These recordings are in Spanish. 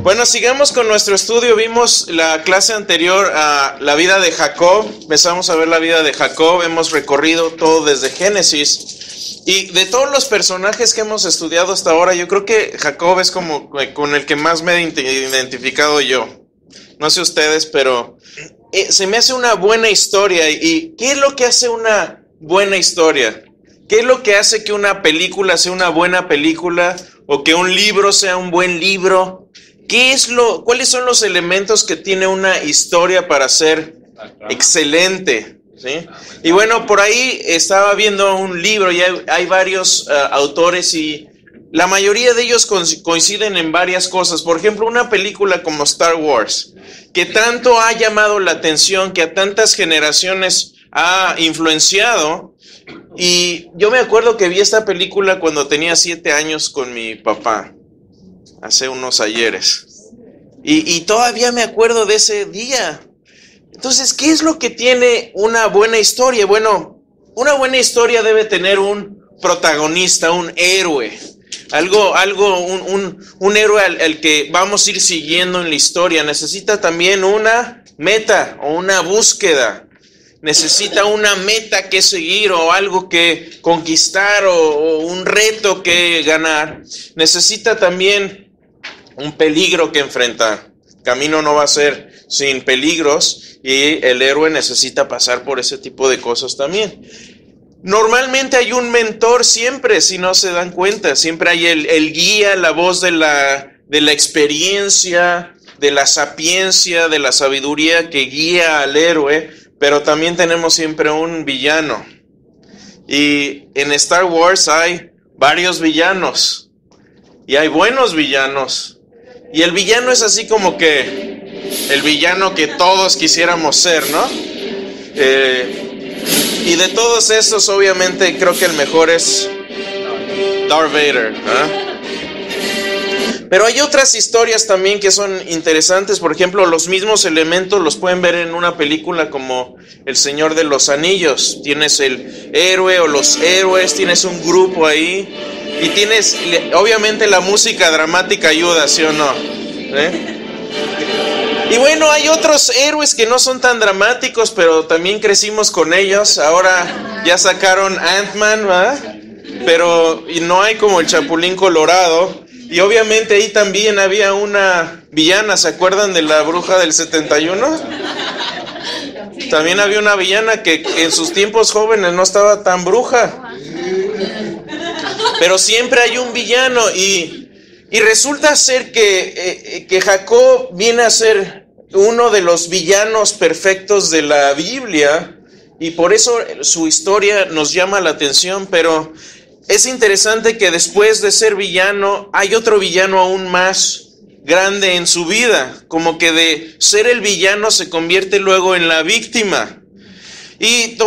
Bueno, sigamos con nuestro estudio. Vimos la clase anterior a la vida de Jacob. Empezamos a ver la vida de Jacob. Hemos recorrido todo desde Génesis. Y de todos los personajes que hemos estudiado hasta ahora, yo creo que Jacob es como con el que más me he identificado yo. No sé ustedes, pero se me hace una buena historia. ¿Y qué es lo que hace una buena historia? ¿Qué es lo que hace que una película sea una buena película o que un libro sea un buen libro? ¿Cuáles son los elementos que tiene una historia para ser excelente? ¿Sí? Y bueno, por ahí estaba viendo un libro y hay varios autores y la mayoría de ellos coinciden en varias cosas. Por ejemplo, una película como Star Wars, que tanto ha llamado la atención, que a tantas generaciones ha influenciado. Y yo me acuerdo que vi esta película cuando tenía 7 años con mi papá, hace unos ayeres. Y todavía me acuerdo de ese día. Entonces, ¿qué es lo que tiene una buena historia? Bueno, una buena historia debe tener un protagonista, un héroe. Un héroe al que vamos a ir siguiendo en la historia. Necesita también una meta o una búsqueda. Necesita una meta que seguir o algo que conquistar o un reto que ganar. Necesita también un peligro que enfrentar. El camino no va a ser sin peligros y el héroe necesita pasar por ese tipo de cosas también. Normalmente hay un mentor siempre, si no se dan cuenta. Siempre hay el guía, la voz de la experiencia, de la sapiencia, de la sabiduría que guía al héroe. Pero también tenemos siempre un villano. Y en Star Wars hay varios villanos. Y hay buenos villanos. Y el villano es así como que el villano que todos quisiéramos ser, ¿no? Y de todos estos, obviamente, creo que el mejor es Darth Vader, ¿eh? Pero hay otras historias también que son interesantes. Por ejemplo, los mismos elementos los pueden ver en una película como El Señor de los Anillos. Tienes el héroe o los héroes, tienes un grupo ahí. Y tienes, obviamente, la música dramática ayuda, ¿sí o no? Y bueno, hay otros héroes que no son tan dramáticos, pero también crecimos con ellos. Ahora ya sacaron Ant-Man, ¿verdad? Pero y no hay como el Chapulín Colorado. Y obviamente ahí también había una villana, ¿se acuerdan de la bruja del 71? También había una villana que en sus tiempos jóvenes no estaba tan bruja. Pero siempre hay un villano y resulta ser que Jacob viene a ser uno de los villanos perfectos de la Biblia y por eso su historia nos llama la atención, pero es interesante que después de ser villano hay otro villano aún más grande en su vida, como que de ser el villano se convierte luego en la víctima. Y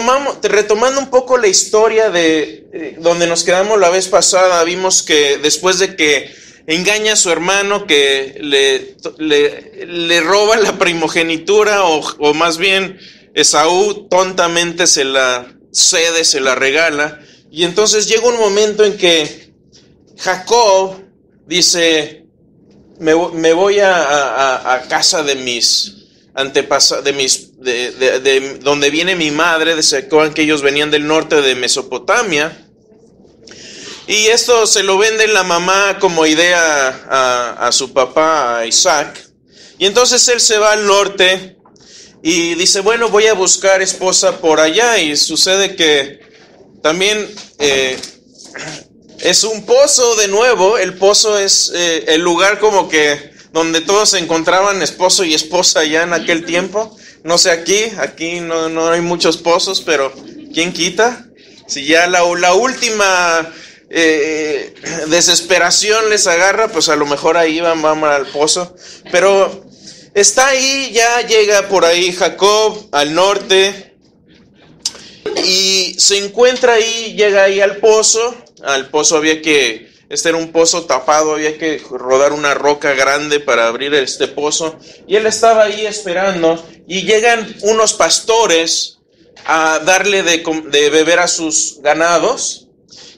retomando un poco la historia de donde nos quedamos la vez pasada, vimos que después de que engaña a su hermano, que le roba la primogenitura, o más bien Esaú tontamente se la cede, se la regala, y entonces llega un momento en que Jacob dice, me voy a casa de mis antepasados, de donde viene mi madre. Se acuerdan que ellos venían del norte de Mesopotamia, y esto se lo vende la mamá como idea a su papá, a Isaac, y entonces él se va al norte y dice, bueno, voy a buscar esposa por allá, y sucede que también es un pozo de nuevo. El pozo es el lugar como que donde todos se encontraban esposo y esposa ya en aquel tiempo. No sé aquí no hay muchos pozos, pero ¿quién quita? Si ya la última desesperación les agarra, pues a lo mejor ahí van al pozo. Pero está ahí, ya llega por ahí Jacob al norte y se encuentra ahí, llega ahí al pozo. Al pozo este era un pozo tapado, había que rodar una roca grande para abrir este pozo. Y él estaba ahí esperando y llegan unos pastores a darle de beber a sus ganados.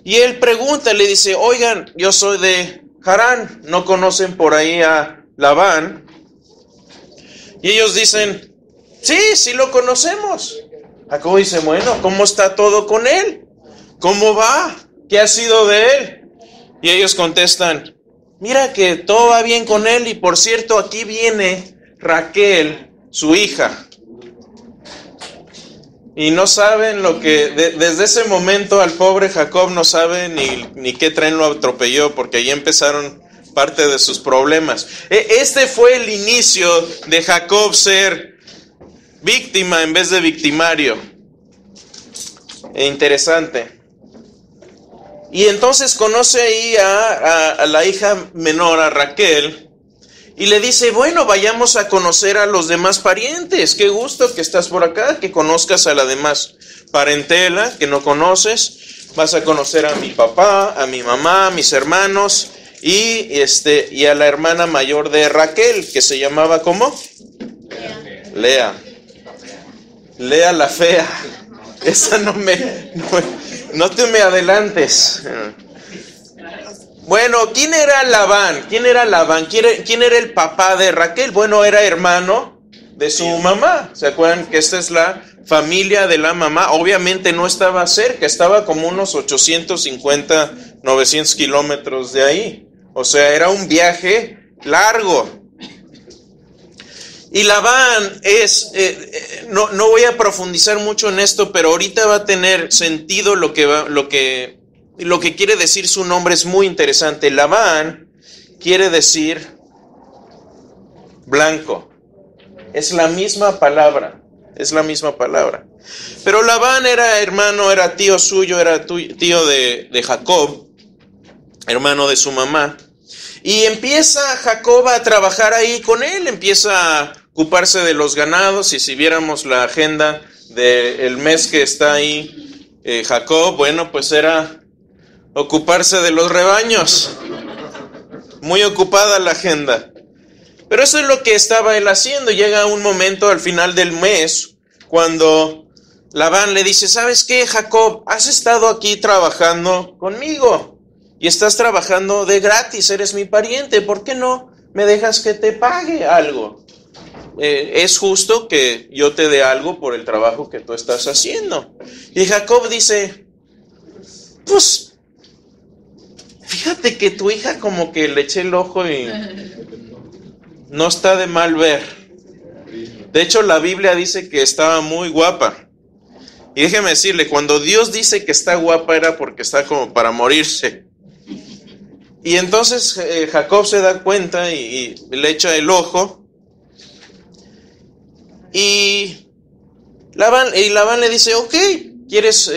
Y él pregunta, le dice, oigan, yo soy de Harán, ¿no conocen por ahí a Labán. Y ellos dicen, sí lo conocemos. Jacob dice, bueno, ¿cómo está todo con él? ¿Cómo va? ¿Qué ha sido de él? Y ellos contestan, mira que todo va bien con él, y por cierto, aquí viene Raquel, su hija. Y no saben lo que, desde ese momento al pobre Jacob no sabe ni qué tren lo atropelló, porque ahí empezaron parte de sus problemas. Este fue el inicio de Jacob ser víctima en vez de victimario. Interesante. Y entonces conoce ahí a la hija menor, a Raquel, y le dice, bueno, vayamos a conocer a los demás parientes. Qué gusto que estás por acá, que conozcas a la demás parentela que no conoces. Vas a conocer a mi papá, a mi mamá, a mis hermanos y a la hermana mayor de Raquel, que se llamaba ¿cómo? Lea. Lea la fea. Esa no te me adelantes. Bueno, ¿quién era Labán? ¿Quién era el papá de Raquel? Bueno, era hermano de su mamá. ¿Se acuerdan que esta es la familia de la mamá? Obviamente no estaba cerca, estaba como unos 850, 900 kilómetros de ahí. O sea, era un viaje largo. Y Labán no voy a profundizar mucho en esto, pero ahorita va a tener sentido lo que quiere decir su nombre. Es muy interesante. Labán quiere decir blanco. Es la misma palabra. Pero Labán era tío suyo, era tío de Jacob, hermano de su mamá. Y empieza Jacob a trabajar ahí con él, empieza a ocuparse de los ganados. Y si viéramos la agenda del mes que está ahí Jacob, bueno, pues era ocuparse de los rebaños. Muy ocupada la agenda. Pero eso es lo que estaba él haciendo. Llega un momento al final del mes cuando Labán le dice, ¿sabes qué, Jacob? Has estado aquí trabajando conmigo y estás trabajando de gratis, eres mi pariente. ¿Por qué no me dejas que te pague algo? Es justo que yo te dé algo por el trabajo que tú estás haciendo. Y Jacob dice, pues fíjate que tu hija como que le eché el ojo y no está de mal ver. De hecho, la Biblia dice que estaba muy guapa. Y déjeme decirle, cuando Dios dice que está guapa era porque está como para morirse. Y entonces Jacob se da cuenta y le echa el ojo. Y Labán le dice, ok, ¿quieres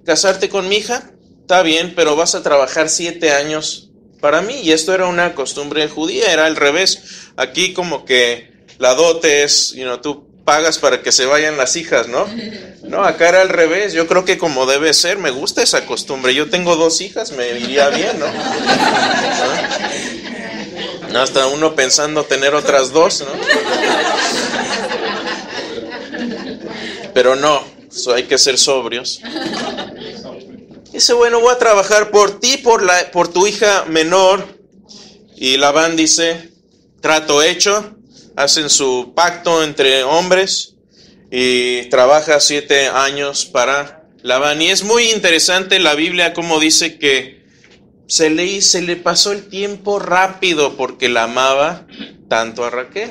casarte con mi hija? Está bien, pero vas a trabajar 7 años para mí. Y esto era una costumbre judía, era al revés. Aquí como que la dote es, tú pagas para que se vayan las hijas, ¿no? No, acá era al revés. Yo creo que como debe ser, me gusta esa costumbre. Yo tengo 2 hijas, me iría bien, ¿no? ¿No? Hasta uno pensando tener otras 2, ¿no? Pero no, hay que ser sobrios. Dice, bueno, voy a trabajar por ti, por tu hija menor. Y Labán dice, trato hecho. Hacen su pacto entre hombres y trabaja 7 años para Labán. Y es muy interesante la Biblia como dice que se le pasó el tiempo rápido porque la amaba tanto a Raquel.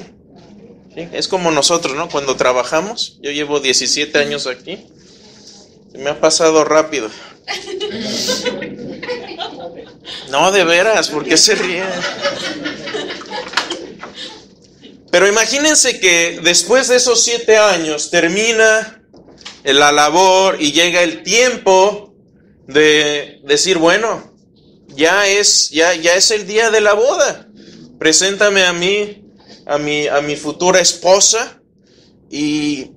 ¿Sí? Es como nosotros, ¿no? Cuando trabajamos, yo llevo 17 años aquí, y me ha pasado rápido. No, de veras, ¿por qué se ríen? Pero imagínense que después de esos 7 años termina la labor y llega el tiempo de decir, bueno, ya es el día de la boda. Preséntame a mi futura esposa. Y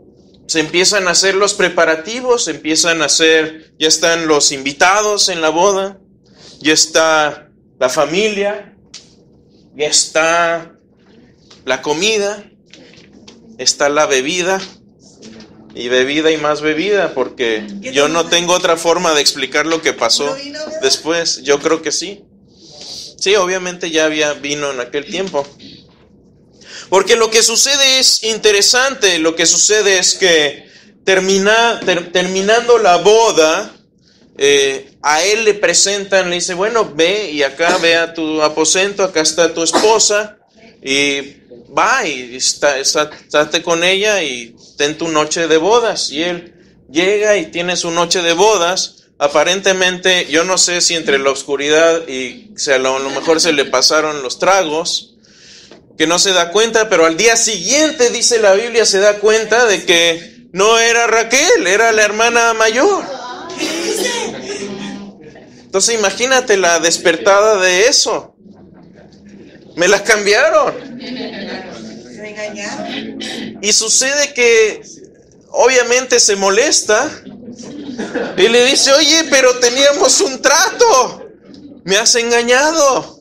se empiezan a hacer los preparativos, ya están los invitados en la boda, ya está la familia, ya está la comida, está la bebida y más bebida, porque yo no tengo otra forma de explicar lo que pasó después. Yo creo que sí. Sí, obviamente ya había vino en aquel tiempo. Porque lo que sucede es interesante. Lo que sucede es que terminando la boda, a él le presentan, le dice, bueno, ve y acá ve a tu aposento, acá está tu esposa, y va y estate con ella y ten tu noche de bodas. Y él llega y tiene su noche de bodas. Aparentemente, yo no sé si entre la oscuridad y a lo mejor se le pasaron los tragos, que no se da cuenta, pero al día siguiente, dice la Biblia, se da cuenta de que no era Raquel, era la hermana mayor. Entonces imagínate la despertada de eso. Me la cambiaron. Y sucede que obviamente se molesta y le dice, oye, pero teníamos un trato, me has engañado.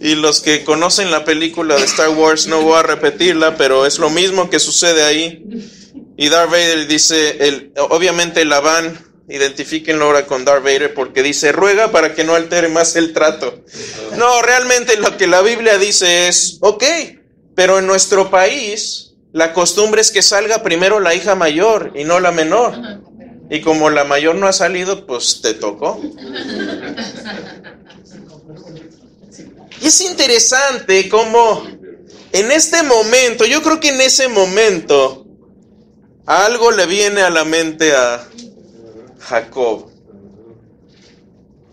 Y los que conocen la película de Star Wars, no voy a repetirla, pero es lo mismo que sucede ahí. Y Darth Vader dice, obviamente Labán, identifíquenlo ahora con Darth Vader, porque dice, ruega para que no altere más el trato. No, realmente lo que la Biblia dice es, ok, pero en nuestro país la costumbre es que salga primero la hija mayor y no la menor. Y como la mayor no ha salido, pues te tocó. Y es interesante cómo en este momento, yo creo que en ese momento, algo le viene a la mente a Jacob.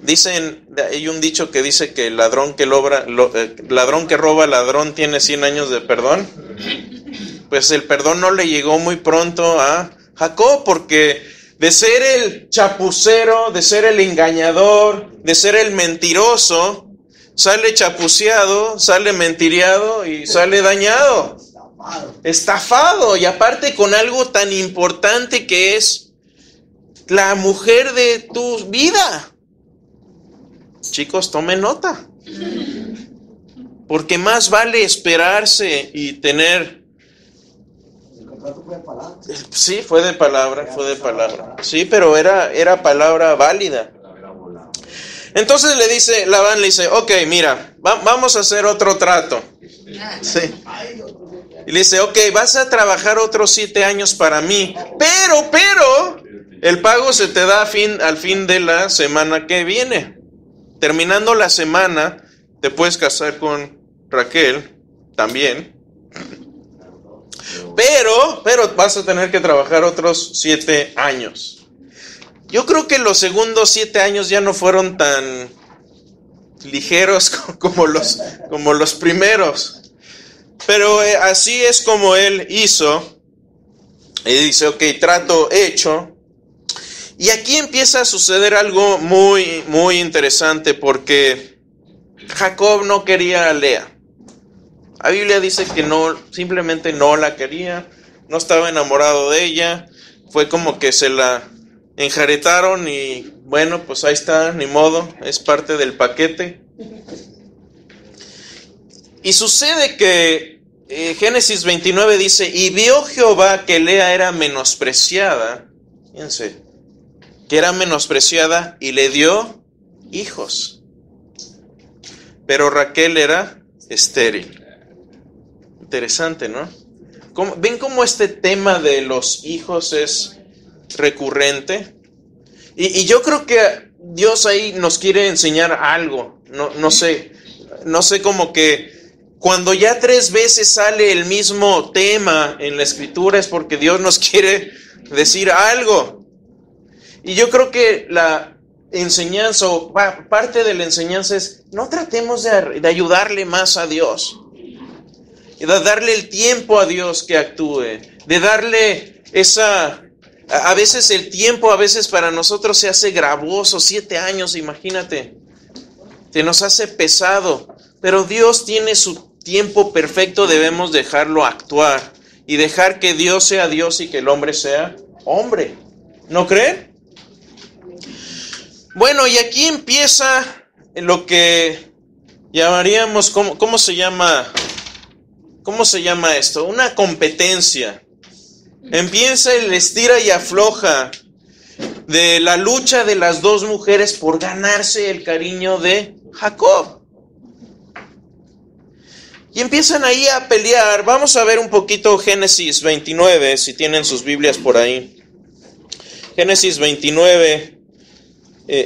Dicen, hay un dicho que dice que el ladrón que roba, ladrón tiene 100 años de perdón. Pues el perdón no le llegó muy pronto a Jacob, porque de ser el chapucero, de ser el engañador, de ser el mentiroso, sale chapuceado, sale mentiriado y sale dañado, estafado, y aparte con algo tan importante que es la mujer de tu vida. Chicos, tomen nota, porque más vale esperarse y tener... Sí, fue de palabra. Sí, pero era palabra válida. Entonces Labán le dice, ok, mira, vamos a hacer otro trato. Sí. Y le dice, ok, vas a trabajar otros 7 años para mí, pero el pago se te da al fin de la semana que viene. Terminando la semana, te puedes casar con Raquel también. Pero vas a tener que trabajar otros 7 años. Yo creo que los segundos 7 años ya no fueron tan ligeros como los primeros. Pero así es como él hizo. Y dice, ok, trato hecho. Y aquí empieza a suceder algo muy, muy interesante, porque Jacob no quería a Lea. La Biblia dice que no, simplemente no la quería, no estaba enamorado de ella, fue como que se la enjaretaron y bueno, pues ahí está, ni modo, es parte del paquete. Y sucede que Génesis 29 dice, y vio Jehová que Lea era menospreciada, fíjense, que era menospreciada y le dio hijos, pero Raquel era estéril. Interesante, ¿no? ¿Ven cómo este tema de los hijos es recurrente? Y yo creo que Dios ahí nos quiere enseñar algo. No sé, como que cuando ya 3 veces sale el mismo tema en la Escritura es porque Dios nos quiere decir algo. Y yo creo que la enseñanza, o parte de la enseñanza es, no tratemos de ayudarle más a Dios. Y de darle el tiempo a Dios que actúe, de darle a veces el tiempo, a veces para nosotros se hace gravoso, 7 años, imagínate, se nos hace pesado, pero Dios tiene su tiempo perfecto, debemos dejarlo actuar y dejar que Dios sea Dios y que el hombre sea hombre, ¿no creen? Bueno, y aquí empieza lo que llamaríamos, ¿cómo se llama? ¿Cómo se llama esto? Una competencia. Empieza el estira y afloja de la lucha de las 2 mujeres por ganarse el cariño de Jacob. Y empiezan ahí a pelear. Vamos a ver un poquito Génesis 29, si tienen sus Biblias por ahí. Génesis 29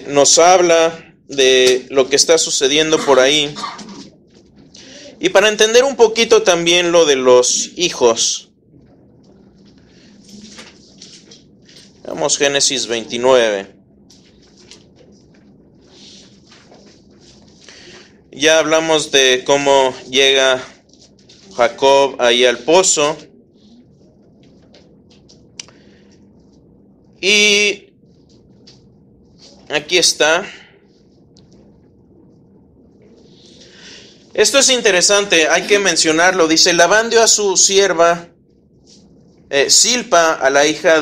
nos habla de lo que está sucediendo por ahí. Y para entender un poquito también lo de los hijos. Vamos, Génesis 29. Ya hablamos de cómo llega Jacob ahí al pozo. Y aquí está. Esto es interesante, hay que mencionarlo. Dice, Labán dio a su sierva Silpa a la hija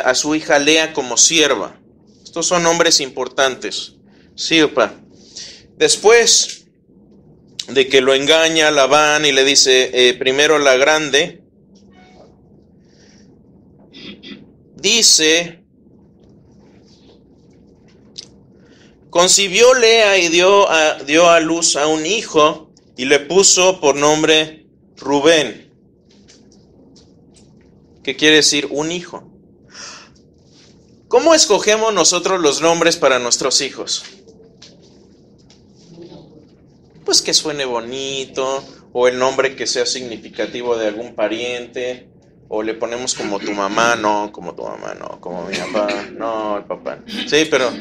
a su hija Lea como sierva. Estos son nombres importantes. Silpa. Después de que lo engaña Labán y le dice, primero la grande, dice, concibió Lea y dio a luz a un hijo y le puso por nombre Rubén. ¿Qué quiere decir un hijo? ¿Cómo escogemos nosotros los nombres para nuestros hijos? Pues que suene bonito, o el nombre que sea significativo de algún pariente, o le ponemos como tu mamá, no, como tu mamá, no, como mi papá, no, el papá. Sí, pero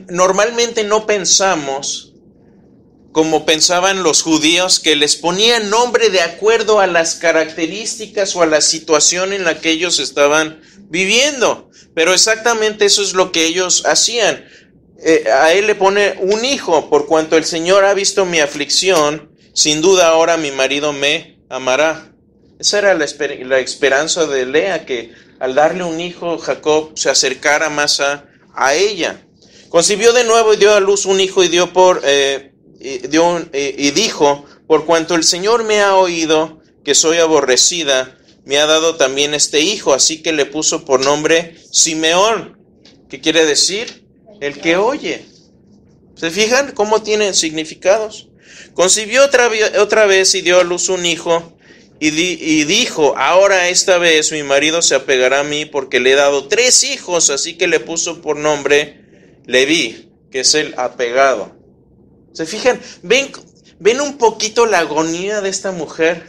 normalmente no pensamos como pensaban los judíos, que les ponían nombre de acuerdo a las características o a la situación en la que ellos estaban viviendo. Pero exactamente eso es lo que ellos hacían. A él le pone un hijo, por cuanto el Señor ha visto mi aflicción, sin duda ahora mi marido me amará. Esa era la esperanza de Lea, que al darle un hijo, Jacob se acercara más a ella. Concibió de nuevo y dio a luz un hijo y dijo, por cuanto el Señor me ha oído que soy aborrecida, me ha dado también este hijo, así que le puso por nombre Simeón. ¿Qué quiere decir? El que oye. ¿Se fijan cómo tienen significados? Concibió otra vez y dio a luz un hijo y dijo, ahora esta vez mi marido se apegará a mí porque le he dado 3 hijos, así que le puso por nombre Leví, que es el apegado. ¿Se fijan? ¿Ven un poquito la agonía de esta mujer?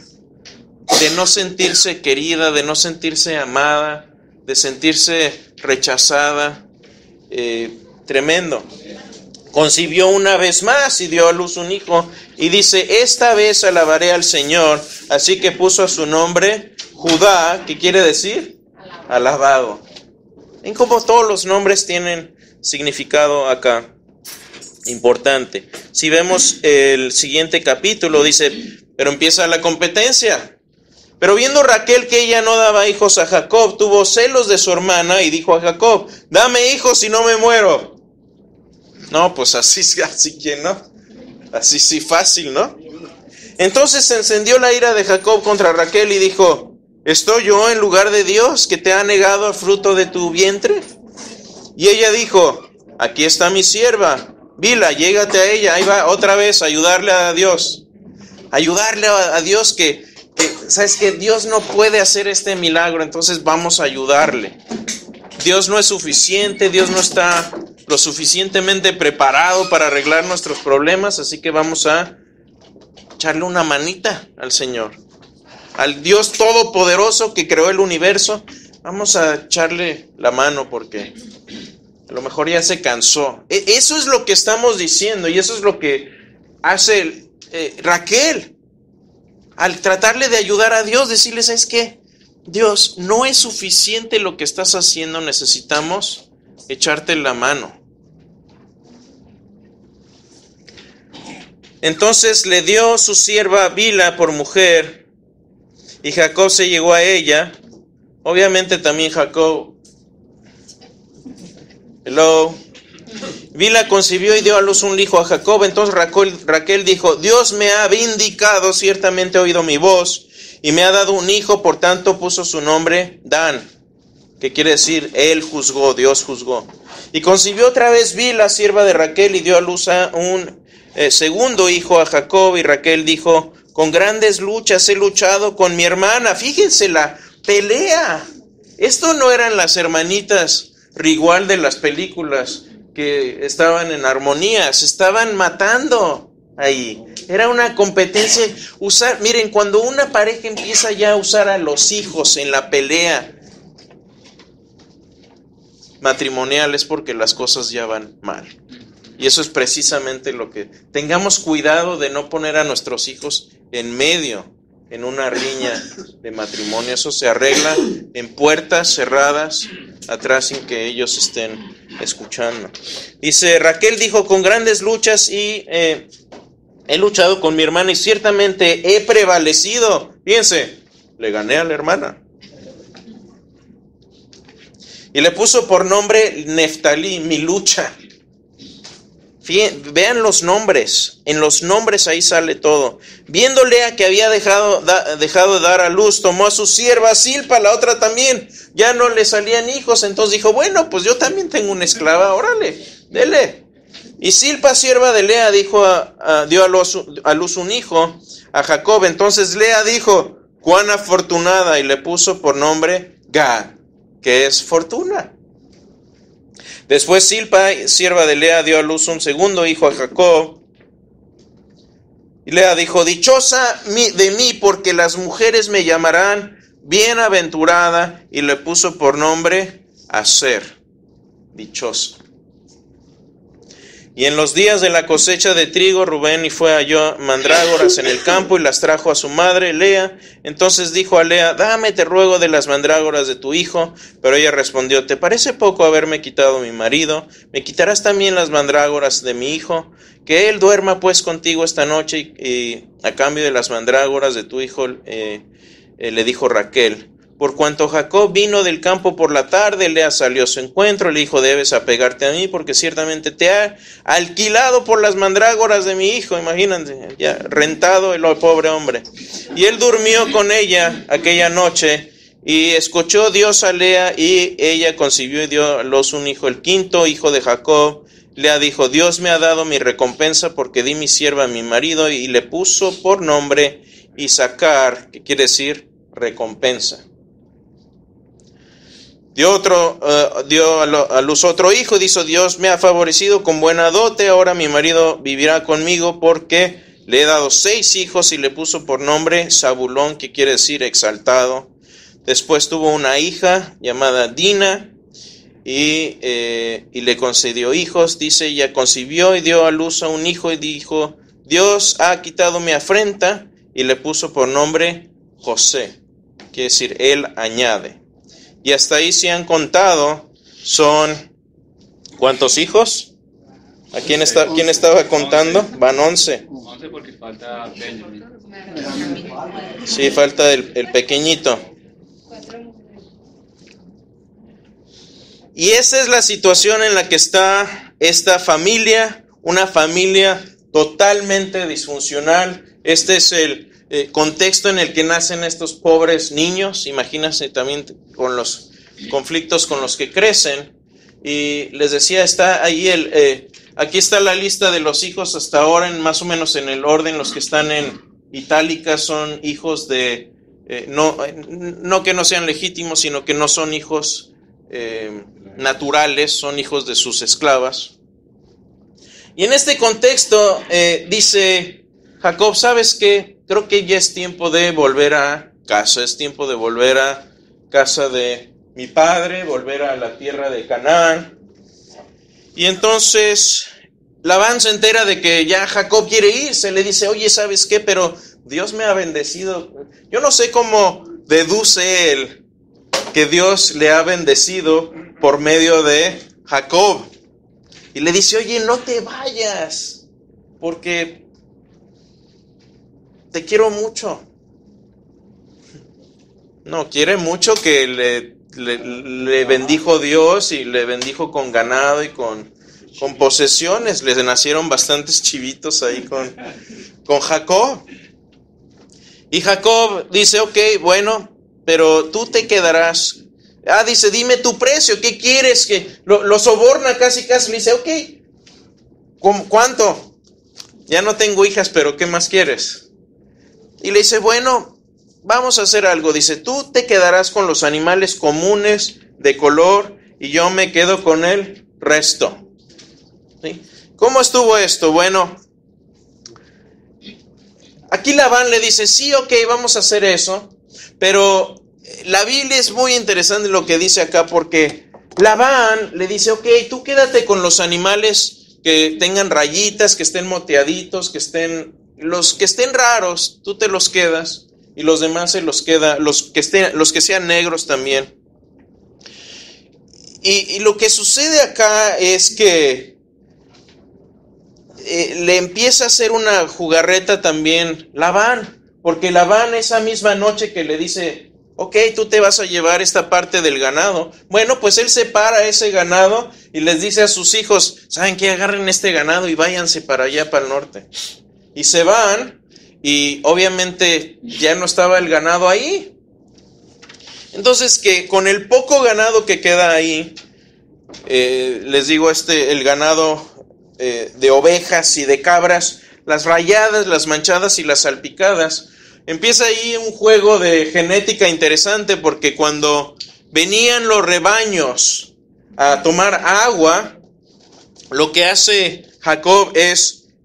De no sentirse querida, de no sentirse amada, de sentirse rechazada. Tremendo. Concibió una vez más y dio a luz un hijo. Y dice, esta vez alabaré al Señor. Así que puso a su nombre Judá. ¿Qué quiere decir? Alabado. ¿Ven cómo todos los nombres tienen significado acá? Importante. Si vemos el siguiente capítulo, dice, pero empieza la competencia. Pero viendo Raquel que ella no daba hijos a Jacob, tuvo celos de su hermana y dijo a Jacob, dame hijos y no me muero. No, pues así que no. Así sí fácil, ¿no? Entonces se encendió la ira de Jacob contra Raquel y dijo, ¿estoy yo en lugar de Dios que te ha negado el fruto de tu vientre? Y ella dijo, aquí está mi sierva, Bila, llégate a ella, ahí va otra vez a ayudarle a Dios. Ayudarle a Dios que ¿sabes qué? Dios no puede hacer este milagro, entonces vamos a ayudarle. Dios no es suficiente, Dios no está lo suficientemente preparado para arreglar nuestros problemas, así que vamos a echarle una manita al Señor. Al Dios todopoderoso que creó el universo, vamos a echarle la mano porque a lo mejor ya se cansó. Eso es lo que estamos diciendo y eso es lo que hace Raquel. Al tratarle de ayudar a Dios, decirle, ¿sabes qué? Dios, no es suficiente lo que estás haciendo, necesitamos echarte la mano. Entonces le dio su sierva Bila por mujer y Jacob se llegó a ella. Obviamente también Jacob, Bila concibió y dio a luz un hijo a Jacob. Entonces Raquel dijo, Dios me ha vindicado, ciertamente ha oído mi voz y me ha dado un hijo, por tanto puso su nombre Dan, que quiere decir él juzgó, Dios juzgó. Y concibió otra vez Bila, sierva de Raquel, y dio a luz a un segundo hijo a Jacob, y Raquel dijo: con grandes luchas he luchado con mi hermana. Fíjense la pelea. Esto no eran las hermanitas Rigual de las películas que estaban en armonía, se estaban matando ahí. Era una competencia. Miren, cuando una pareja empieza ya a usar a los hijos en la pelea matrimonial, es porque las cosas ya van mal. Y eso es precisamente lo que... Tengamos cuidado de no poner a nuestros hijos en medio, en una riña de matrimonio. Eso se arregla en puertas cerradas, atrás, sin que ellos estén escuchando. Dice, Raquel dijo: con grandes luchas y he luchado con mi hermana y ciertamente he prevalecido. Fíjense, le gané a la hermana. Y le puso por nombre Neftalí, mi lucha. Vean los nombres, en los nombres ahí sale todo. Viendo Lea que había dejado de dar a luz, tomó a su sierva Zilpa, la otra también. Ya no le salían hijos, entonces dijo: bueno, pues yo también tengo una esclava, órale, dele. Y Zilpa, sierva de Lea, dio a luz un hijo a Jacob. Entonces Lea dijo: cuán afortunada, y le puso por nombre Gad, que es fortuna. Después Zilpa, sierva de Lea, dio a luz un segundo hijo a Jacob. Y Lea dijo: dichosa de mí, porque las mujeres me llamarán bienaventurada, y le puso por nombre Aser, dichoso. Y en los días de la cosecha de trigo, Rubén fue halló mandrágoras en el campo y las trajo a su madre Lea. Entonces dijo a Lea: dame, te ruego, de las mandrágoras de tu hijo. Pero ella respondió: ¿te parece poco haberme quitado mi marido? ¿Me quitarás también las mandrágoras de mi hijo? Que él duerma pues contigo esta noche, y a cambio de las mandrágoras de tu hijo, le dijo Raquel. Por cuanto Jacob vino del campo por la tarde, Lea salió a su encuentro. Le dijo: debes apegarte a mí, porque ciertamente te ha alquilado por las mandrágoras de mi hijo. Imagínense, ya rentado el pobre hombre. Y él durmió con ella aquella noche, y escuchó Dios a Lea, y ella concibió y dio a luz un hijo, el quinto hijo de Jacob. Lea dijo: Dios me ha dado mi recompensa, porque di mi sierva a mi marido, y le puso por nombre Isaacar, que quiere decir recompensa. Dio a luz otro hijo, y dijo: Dios me ha favorecido con buena dote, ahora mi marido vivirá conmigo, porque le he dado 6 hijos, y le puso por nombre Zabulón, que quiere decir exaltado. Después tuvo una hija llamada Dina, y le concedió hijos. Dice, ella concibió y dio a luz a un hijo, y dijo: Dios ha quitado mi afrenta, y le puso por nombre José, quiere decir él añade. Y hasta ahí, se han contado, son ¿cuántos hijos? ¿A quién estaba contando? Van 11. 11 porque falta Benjamin. Sí, falta el pequeñito. Y esa es la situación en la que está esta familia, una familia totalmente disfuncional. Este es el contexto en el que nacen estos pobres niños. Imagínense también con los conflictos con los que crecen. Y les decía, está ahí aquí está la lista de los hijos hasta ahora, más o menos en el orden. Los que están en itálica son hijos de, no que no sean legítimos, sino que no son hijos naturales, son hijos de sus esclavas. Y en este contexto dice Jacob: ¿sabes qué? Creo que ya es tiempo de volver a casa, es tiempo de volver a casa de mi padre, volver a la tierra de Canaán. Y entonces Labán se entera de que ya Jacob quiere irse, le dice: oye, ¿sabes qué? Pero Dios me ha bendecido. Yo no sé cómo deduce él que Dios le ha bendecido por medio de Jacob. Y le dice: oye, no te vayas, porque te quiero mucho. No, quiere mucho que le bendijo Dios, y le bendijo con ganado y con posesiones. Les nacieron bastantes chivitos ahí con Jacob. Y Jacob dice: ok, bueno, pero tú te quedarás. Dice: dime tu precio, ¿qué quieres? Que lo soborna casi, le dice: ok, ¿cuánto? ya no tengo hijas, pero ¿qué más quieres? Y le dice, bueno, vamos a hacer algo. Dice, tú te quedarás con los animales comunes de color y yo me quedo con el resto. ¿Sí? ¿Cómo estuvo esto? Bueno, aquí Labán le dice, sí, ok, vamos a hacer eso, pero la Biblia es muy interesante lo que dice acá, porque Labán le dice, ok, tú quédate con los animales que tengan rayitas, que estén moteaditos, los que estén raros, tú te los quedas, y los demás se los queda, los que sean negros también. Y lo que sucede acá es que le empieza a hacer una jugarreta también Labán, porque Labán esa misma noche que le dice, ok, tú te vas a llevar esta parte del ganado, bueno, pues él separa ese ganado y les dice a sus hijos, ¿saben qué? Agarren este ganado y váyanse para allá, para el norte. Y se van, y obviamente ya no estaba el ganado ahí. Entonces, que con el poco ganado que queda ahí, les digo, el ganado de ovejas y de cabras, las rayadas, las manchadas y las salpicadas, empieza ahí un juego de genética interesante, porque cuando venían los rebaños a tomar agua, lo que hace Jacob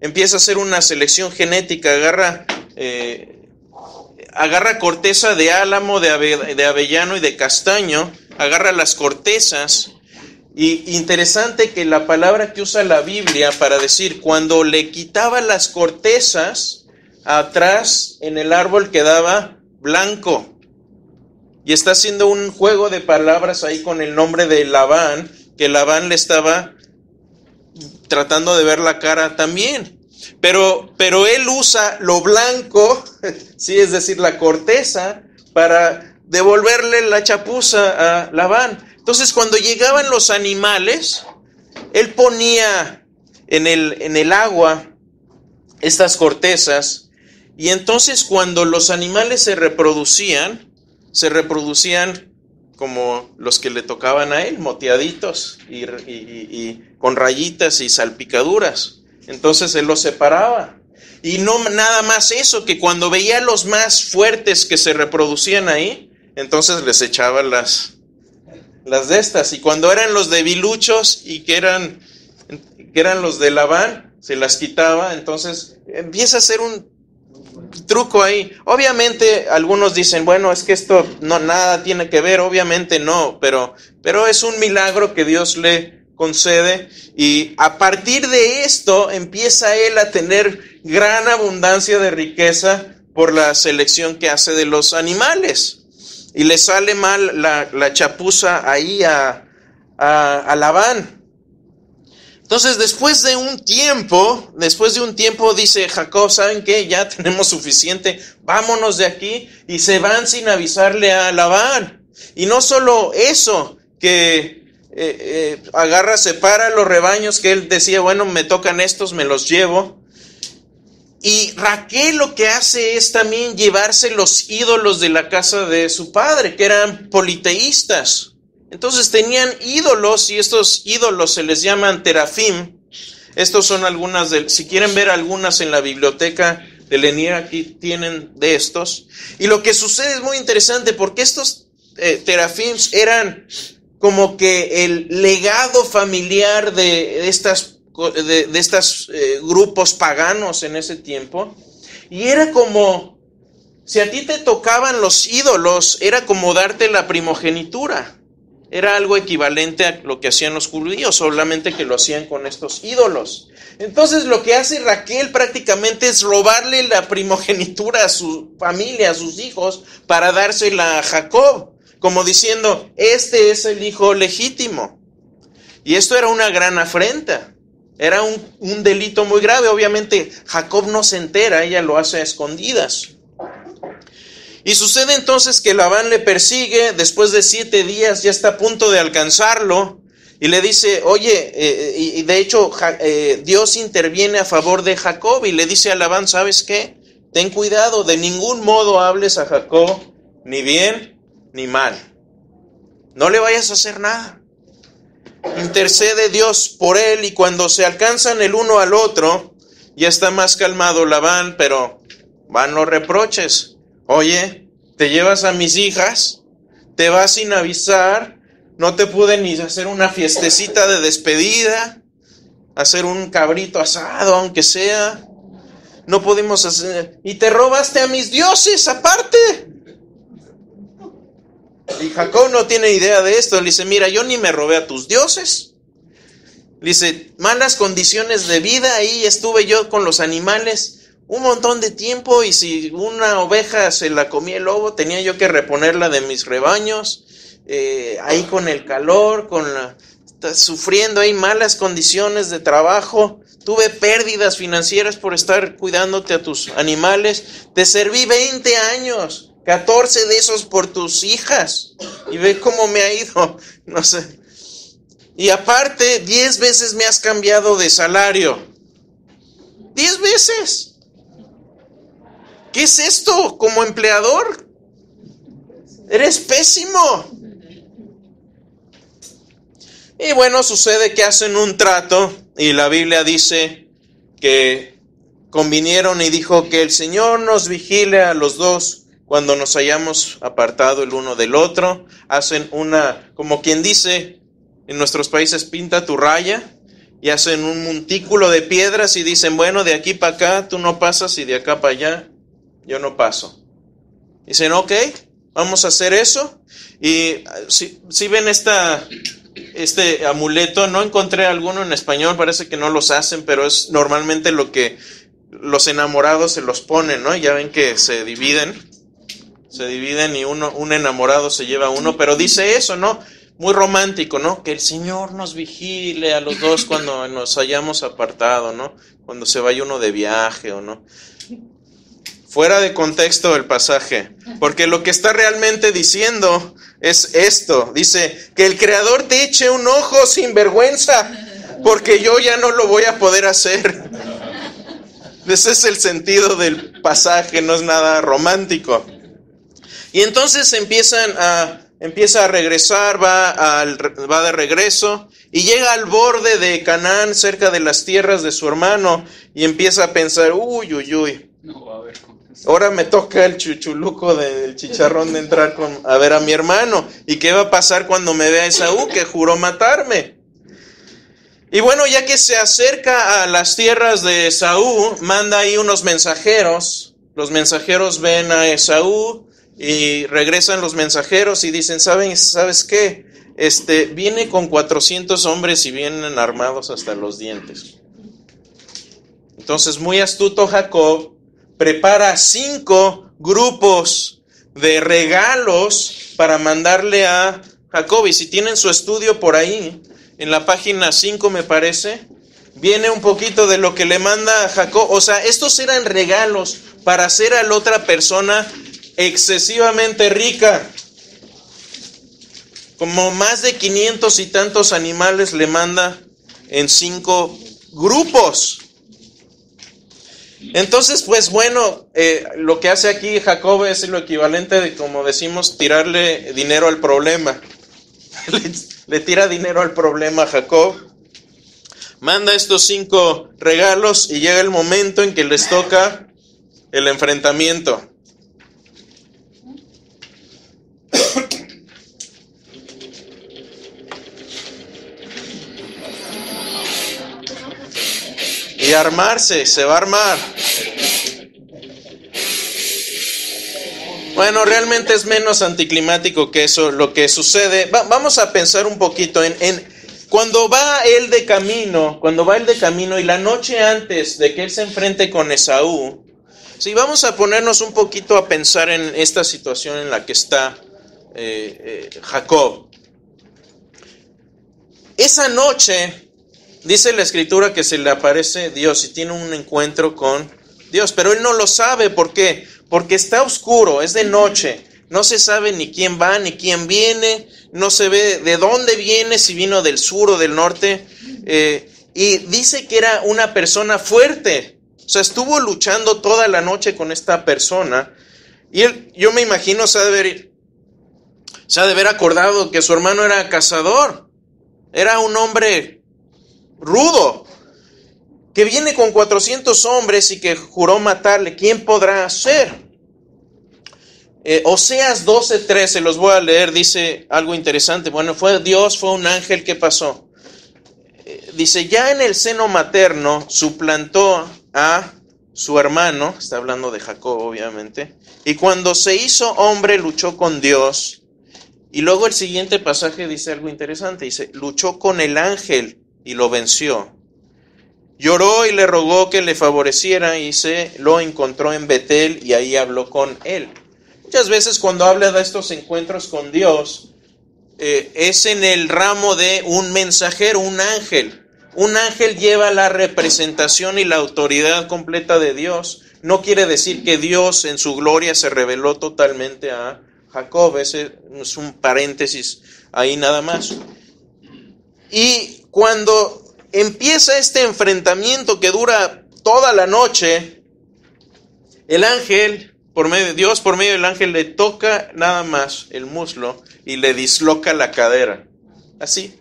empieza a hacer una selección genética, agarra corteza de álamo, de avellano y de castaño, agarra las cortezas. Y interesante que la palabra que usa la Biblia para decir, cuando le quitaba las cortezas, atrás en el árbol quedaba blanco. Y está haciendo un juego de palabras ahí con el nombre de Labán, que Labán le estaba tratando de ver la cara también. Pero él usa lo blanco, sí, es decir, la corteza, para devolverle la chapuza a Labán. Entonces, cuando llegaban los animales, él ponía en el agua estas cortezas, y entonces cuando los animales se reproducían como los que le tocaban a él, moteaditos y con rayitas y salpicaduras. Entonces él los separaba. Y no nada más eso, que cuando veía los más fuertes que se reproducían ahí, entonces les echaba las de estas. Y cuando eran los debiluchos y que eran los de Labán, se las quitaba. Entonces empieza a hacer un truco ahí. Obviamente algunos dicen, bueno, es que esto no nada tiene que ver. Obviamente no, pero es un milagro que Dios le concede, y a partir de esto empieza él a tener gran abundancia de riqueza por la selección que hace de los animales, y le sale mal la chapuza ahí a Labán. Entonces después de un tiempo dice Jacob, ¿saben qué? Ya tenemos suficiente, vámonos de aquí, y se van sin avisarle a Labán. Y no solo eso, que separa los rebaños, que él decía, bueno, me tocan estos, me los llevo. Y Raquel lo que hace es también llevarse los ídolos de la casa de su padre, que eran politeístas. Entonces tenían ídolos, y estos ídolos se les llaman terafim. Estos son algunas si quieren ver algunas en la biblioteca de Lanier, aquí tienen de estos. Y lo que sucede es muy interesante, porque estos terafims eran como que el legado familiar de estos grupos paganos en ese tiempo. Y era como, si a ti te tocaban los ídolos, era como darte la primogenitura. Era algo equivalente a lo que hacían los judíos, solamente que lo hacían con estos ídolos. Entonces lo que hace Raquel prácticamente es robarle la primogenitura a su familia, a sus hijos, para dársela a Jacob, como diciendo, este es el hijo legítimo. Y esto era una gran afrenta, era un delito muy grave. Obviamente Jacob no se entera, ella lo hace a escondidas. Y sucede entonces que Labán le persigue, después de 7 días ya está a punto de alcanzarlo, y le dice, oye, y de hecho Dios interviene a favor de Jacob, y le dice a Labán, ¿sabes qué? Ten cuidado, de ningún modo hables a Jacob, ni bien ni mal. No le vayas a hacer nada. Intercede Dios por él, y cuando se alcanzan el uno al otro, Ya está más calmado Labán, pero van los reproches. Oye, te llevas a mis hijas, te vas sin avisar, no te pude ni hacer una fiestecita de despedida, hacer un cabrito asado, aunque sea. No pudimos hacer, y te robaste a mis dioses aparte. Y Jacob no tiene idea de esto. Le dice, mira, yo ni me robé a tus dioses. Le dice, malas condiciones de vida, ahí estuve yo con los animales un montón de tiempo, y si una oveja se la comía el lobo, tenía yo que reponerla de mis rebaños, ahí con el calor, sufriendo ahí malas condiciones de trabajo, tuve pérdidas financieras por estar cuidándote a tus animales, te serví 20 años, 14 de esos por tus hijas, y ve cómo me ha ido, no sé. Y aparte, 10 veces me has cambiado de salario. 10 veces. ¿Qué es esto como empleador? Eres pésimo. Y bueno, sucede que hacen un trato y la Biblia dice que convinieron y dijo que el Señor nos vigile a los dos cuando nos hayamos apartado el uno del otro. Hacen como quien dice, en nuestros países, pinta tu raya, y hacen un montículo de piedras y dicen, bueno, de aquí para acá tú no pasas y de acá para allá yo no paso. Dicen, ok, vamos a hacer eso. Y si ven este amuleto, no encontré alguno en español, parece que no los hacen, pero es normalmente lo que los enamorados se los ponen, ¿no? Ya ven que se dividen y un enamorado se lleva uno, pero dice eso, ¿no? Muy romántico, ¿no? Que el Señor nos vigile a los dos cuando nos hayamos apartado, ¿no? Cuando se vaya uno de viaje o no. Fuera de contexto el pasaje, porque lo que está realmente diciendo es esto. Dice, que el Creador te eche un ojo sin vergüenza, porque yo ya no lo voy a poder hacer. Ese es el sentido del pasaje, no es nada romántico. Y entonces empieza a regresar, va de regreso y llega al borde de Canaán, cerca de las tierras de su hermano, y empieza a pensar, uy, ahora me toca el chuchuluco del chicharrón de entrar a ver a mi hermano, y qué va a pasar cuando me vea Esaú, que juró matarme. Y bueno, ya que se acerca a las tierras de Esaú, manda ahí unos mensajeros. Los mensajeros ven a Esaú y regresan los mensajeros y dicen, ¿sabes qué? Viene con 400 hombres y vienen armados hasta los dientes. Entonces, muy astuto Jacob prepara 5 grupos de regalos para mandarle a Jacob. Y si tienen su estudio por ahí, en la página 5 me parece, viene un poquito de lo que le manda a Jacob. O sea, estos eran regalos para hacer a la otra persona excesivamente rica. Como más de 500 y tantos animales le manda en 5 grupos. Entonces, pues bueno, lo que hace aquí Jacob es lo equivalente de, como decimos, tirarle dinero al problema. Le tira dinero al problema a Jacob. Manda estos 5 regalos y llega el momento en que les toca el enfrentamiento. Y armarse, se va a armar. Bueno, realmente es menos anticlimático que eso lo que sucede. Vamos a pensar un poquito en cuando va él de camino y la noche antes de que él se enfrente con Esaú. Sí, vamos a ponernos un poquito a pensar en esta situación en la que está Jacob. Esa noche dice la Escritura que se le aparece Dios y tiene un encuentro con Dios, pero él no lo sabe. ¿Por qué? Porque está oscuro, es de noche, no se sabe ni quién va ni quién viene, no se ve de dónde viene, si vino del sur o del norte, y dice que era una persona fuerte, o sea, estuvo luchando toda la noche con esta persona, y él, yo me imagino, se ha de haber acordado que su hermano era cazador, era un hombre rudo, que viene con 400 hombres y que juró matarle. ¿Quién podrá hacer? Oseas 12:13, los voy a leer, dice algo interesante. Bueno, fue Dios, fue un ángel, ¿qué pasó? Dice, ya en el seno materno suplantó a su hermano, está hablando de Jacob obviamente, y cuando se hizo hombre luchó con Dios. Y luego el siguiente pasaje dice algo interesante, dice, luchó con el ángel y lo venció. Lloró y le rogó que le favoreciera y se lo encontró en Betel y ahí habló con él. Muchas veces cuando habla de estos encuentros con Dios, es en el ramo de un mensajero, un ángel. Un ángel lleva la representación y la autoridad completa de Dios. No quiere decir que Dios en su gloria se reveló totalmente a Jacob. Ese es un paréntesis ahí nada más. Y cuando empieza este enfrentamiento que dura toda la noche, el ángel, por medio de Dios, por medio del ángel, le toca nada más el muslo y le disloca la cadera. Así.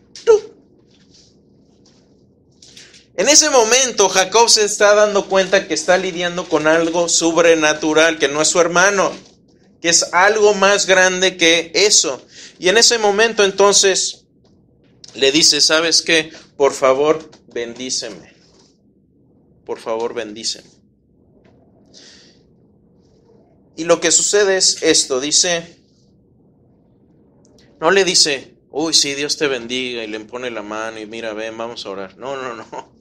En ese momento Jacob se está dando cuenta que está lidiando con algo sobrenatural, que no es su hermano, que es algo más grande que eso. Y en ese momento entonces le dice, ¿sabes qué? Por favor, bendíceme. Por favor, bendíceme. Y lo que sucede es esto, dice, no le dice, uy, sí, Dios te bendiga, y le pone la mano y mira, ven, vamos a orar. No.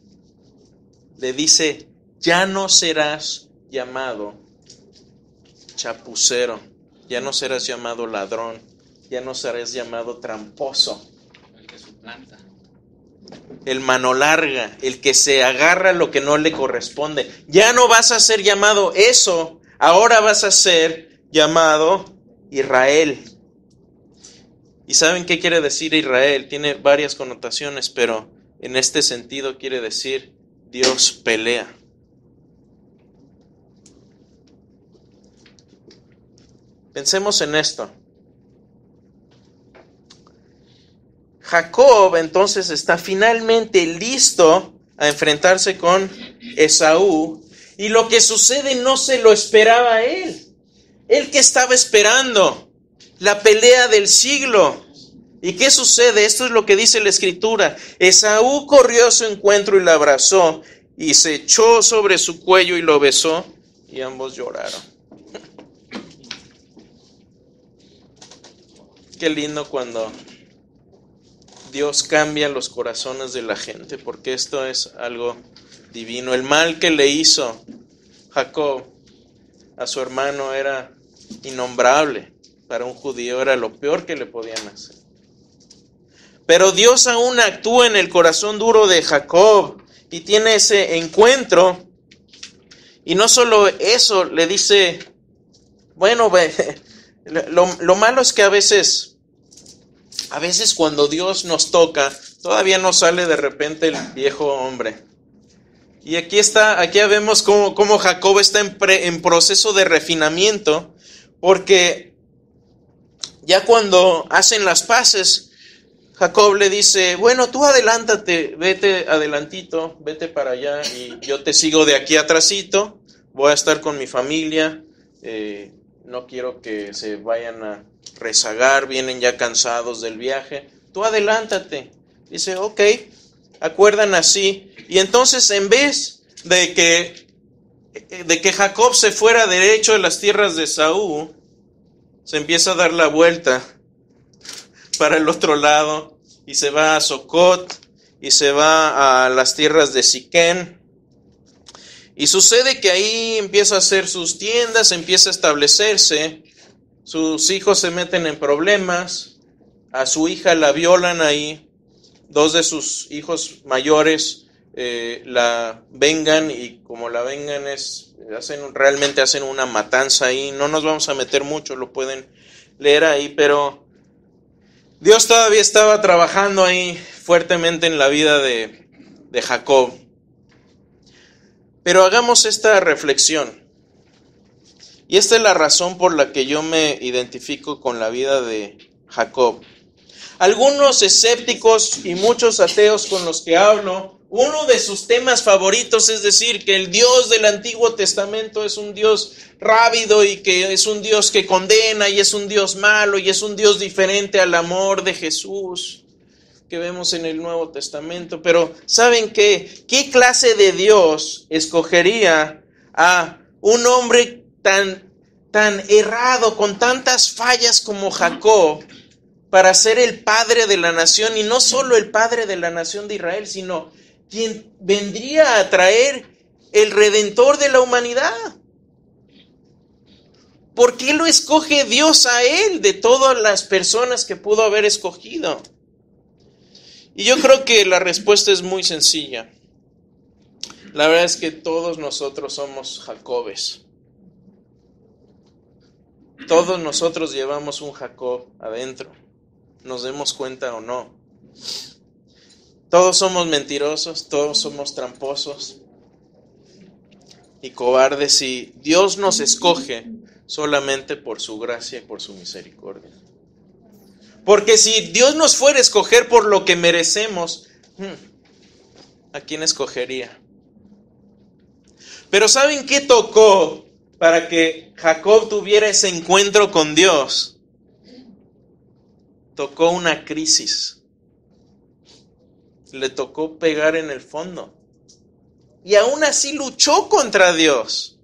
Le dice, ya no serás llamado chapucero, ya no serás llamado ladrón, ya no serás llamado tramposo. El que suplanta. El mano larga, el que se agarra lo que no le corresponde. Ya no vas a ser llamado eso, ahora vas a ser llamado Israel. ¿Y saben qué quiere decir Israel? Tiene varias connotaciones, pero en este sentido quiere decir Dios pelea. Pensemos en esto. Jacob entonces está finalmente listo a enfrentarse con Esaú, y lo que sucede no se lo esperaba él. Él que estaba esperando la pelea del siglo. ¿Y qué sucede? Esto es lo que dice la Escritura. Esaú corrió a su encuentro y la abrazó, y se echó sobre su cuello y lo besó, y ambos lloraron. Qué lindo cuando Dios cambia los corazones de la gente, porque esto es algo divino. El mal que le hizo Jacob a su hermano era innombrable. Para un judío era lo peor que le podían hacer. Pero Dios aún actúa en el corazón duro de Jacob y tiene ese encuentro. Y no solo eso, le dice, bueno, lo malo es que a veces cuando Dios nos toca, todavía no sale de repente el viejo hombre. Y aquí vemos cómo Jacob está en proceso de refinamiento, porque ya cuando hacen las paces, Jacob le dice, bueno, tú adelántate, vete adelantito, vete para allá y yo te sigo de aquí atrasito, voy a estar con mi familia, no quiero que se vayan a rezagar, vienen ya cansados del viaje, tú adelántate. Dice, ok, acuerdan así, y entonces en vez de que Jacob se fuera derecho de las tierras de Esaú, se empieza a dar la vuelta para el otro lado y se va a Socot y se va a las tierras de Siquén. Y sucede que ahí empieza a hacer sus tiendas, empieza a establecerse, sus hijos se meten en problemas, a su hija la violan ahí, 2 de sus hijos mayores la vengan, y como la vengan realmente hacen una matanza ahí. No nos vamos a meter mucho, lo pueden leer ahí, pero Dios todavía estaba trabajando ahí fuertemente en la vida de Jacob. Pero hagamos esta reflexión. Y esta es la razón por la que yo me identifico con la vida de Jacob. Algunos escépticos y muchos ateos con los que hablo Uno de sus temas favoritos es decir que el Dios del Antiguo Testamento es un Dios rápido y que es un Dios que condena y es un Dios malo y es un Dios diferente al amor de Jesús que vemos en el Nuevo Testamento. Pero ¿saben qué? ¿Qué clase de Dios escogería a un hombre tan errado, con tantas fallas como Jacob, para ser el padre de la nación? Y no solo el padre de la nación de Israel, sino quien vendría a traer el Redentor de la humanidad. ¿Por qué lo escoge Dios a él de todas las personas que pudo haber escogido? Y yo creo que la respuesta es muy sencilla. La verdad es que todos nosotros somos Jacobes. Todos nosotros llevamos un Jacob adentro, nos demos cuenta o no. Todos somos mentirosos, todos somos tramposos y cobardes, y Dios nos escoge solamente por su gracia y por su misericordia. Porque si Dios nos fuera a escoger por lo que merecemos, ¿a quién escogería? Pero ¿saben qué tocó para que Jacob tuviera ese encuentro con Dios? Tocó una crisis. Le tocó pegar en el fondo. Y aún así luchó contra Dios.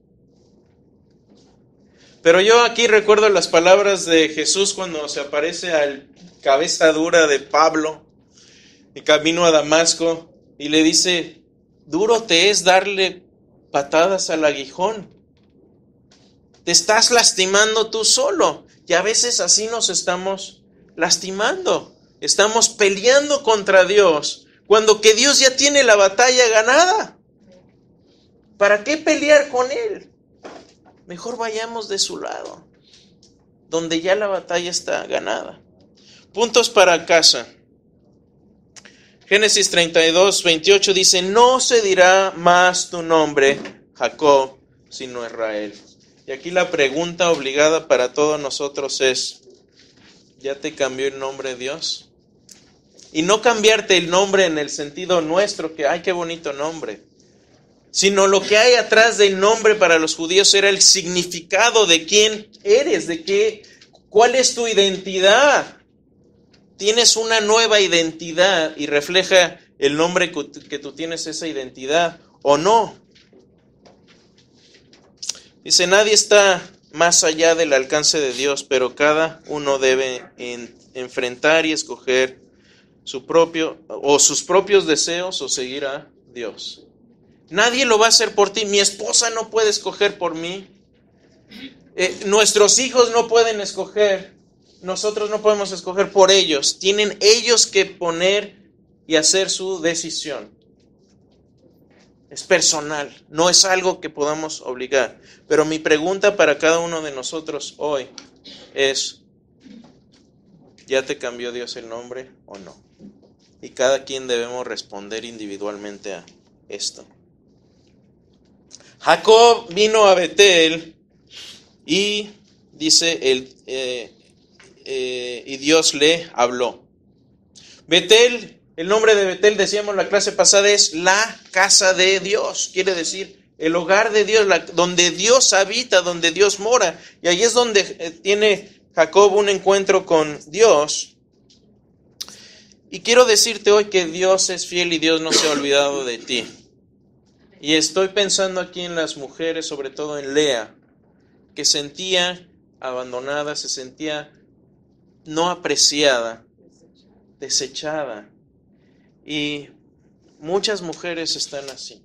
Pero yo aquí recuerdo las palabras de Jesús cuando se aparece al cabeza dura de Pablo y camino a Damasco y le dice: duro te es darle patadas al aguijón. Te estás lastimando tú solo. Y a veces así nos estamos lastimando. Estamos peleando contra Dios, cuando que Dios ya tiene la batalla ganada. ¿Para qué pelear con Él? Mejor vayamos de su lado, donde ya la batalla está ganada. Puntos para casa. Génesis 32, 28 dice: no se dirá más tu nombre Jacob, sino Israel. Y aquí la pregunta obligada para todos nosotros es: ¿ya te cambió el nombre Dios? Y no cambiarte el nombre en el sentido nuestro, que ¡ay, qué bonito nombre! Sino lo que hay atrás del nombre para los judíos era el significado de quién eres, cuál es tu identidad. Tienes una nueva identidad y refleja el nombre que tú tienes esa identidad, ¿o no? Dice: nadie está más allá del alcance de Dios, pero cada uno debe enfrentar y escoger sus propios deseos o seguir a Dios. Nadie lo va a hacer por ti. Mi esposa no puede escoger por mí. Nuestros hijos no pueden escoger. Nosotros no podemos escoger por ellos. Tienen ellos que poner y hacer su decisión. Es personal, no es algo que podamos obligar. Pero mi pregunta para cada uno de nosotros hoy es: ¿ya te cambió Dios el nombre o no? Y cada quien debemos responder individualmente a esto. Jacob vino a Betel y dice y Dios le habló. Betel, el nombre de Betel, decíamos la clase pasada, es la casa de Dios. Quiere decir el hogar de Dios, donde Dios habita, donde Dios mora. Y ahí es donde tiene Jacob un encuentro con Dios. Y quiero decirte hoy que Dios es fiel y Dios no se ha olvidado de ti. Y estoy pensando aquí en las mujeres, sobre todo en Lea, que sentía abandonada, se sentía no apreciada, desechada. Y muchas mujeres están así.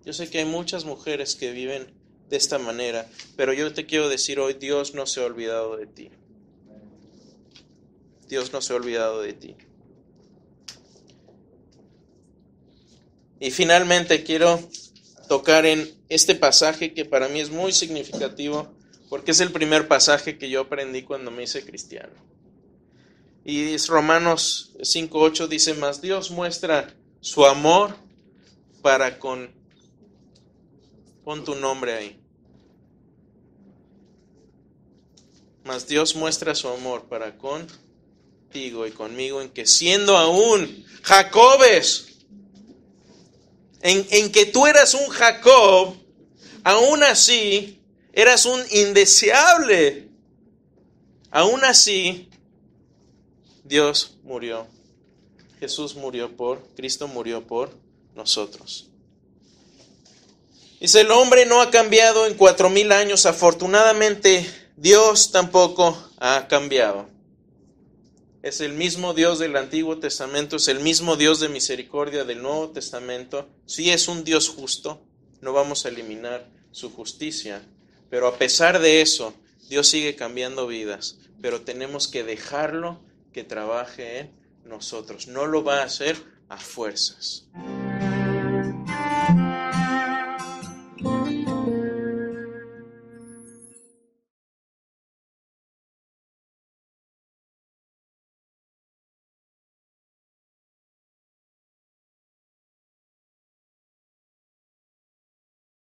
Yo sé que hay muchas mujeres que viven de esta manera, pero yo te quiero decir hoy: Dios no se ha olvidado de ti. Dios no se ha olvidado de ti. Y finalmente quiero tocar en este pasaje que para mí es muy significativo, porque es el primer pasaje que yo aprendí cuando me hice cristiano. Y es Romanos 5:8, dice: mas Dios muestra su amor para con... Pon tu nombre ahí. Mas Dios muestra su amor para contigo y conmigo, en que siendo aún Jacobes, en que tú eras un Jacob, aún así eras un indeseable. Aún así, Dios murió. Cristo murió por nosotros. Dice, el hombre no ha cambiado en 4000 años. Afortunadamente, Dios tampoco ha cambiado. Es el mismo Dios del Antiguo Testamento, es el mismo Dios de misericordia del Nuevo Testamento. Sí es un Dios justo, no vamos a eliminar su justicia, pero a pesar de eso, Dios sigue cambiando vidas, pero tenemos que dejarlo que trabaje en nosotros. No lo va a hacer a fuerzas.